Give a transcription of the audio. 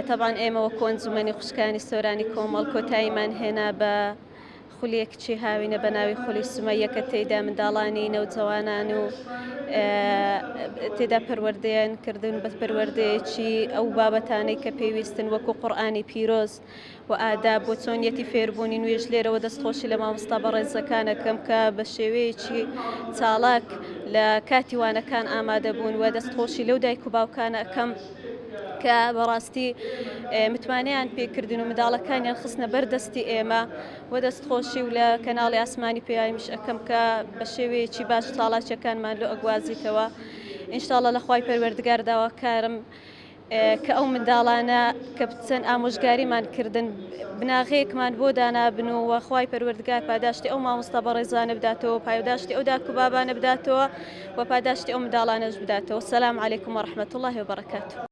طبعا ئێمە وەکو ئەنجومەنی خوشکانی سۆرانی کۆمەڵ کۆتاییمان هێنا بە خولیەکچی هاوینە بە ناوی خولی سومەیە کە تێیدا منداڵانی نەوجەوانان و تێدا پەروەردەیان کردن بە پەروەردەیەکی ئەو بابەتانەی کە پێویستن وەکو قورئانی پیرۆز و ئاداب بۆ چۆنیەتی فێربوونی نوێژ لێرەوە دەستخۆشی لە مامۆستا بەڕێزەکانەکەم کە بە شێوەیەکی چالاک لە کاتی وانەکان ئامادە بوون و دەستخۆشی لەو دایک و باوکانە ئەەکەم کە بەڕاستی متمانەیان پێکردن و منداڵەکانیان خستنە بەردەستی ئێمە و دەستخۆشی و لە کەناڵی ئاسمانی پێیامیش ئەەکەم کە بە شێوەیەکی باش چاڵاکیەکانمان لۆ ئەگوازیتەوە. ئینشاءڵڵا لە خوای پەروەردگار داواکارم کە ئەو منداڵانە کە چەند ئامۆژگاریمان کردن بناغەیەکمان بۆ دانابن و خوای پەروەردگار پاداشتی ئەو مامۆستا بەڕێزانە بداتەوە، پاداشتی ئەو داک و بابانە بداتەوە و پاداشتی ئەو منداڵانەش بداتەوە. سەلام عەلەیکوم وەڕەحمەتوڵڵاهی وبەڕەکاتوه.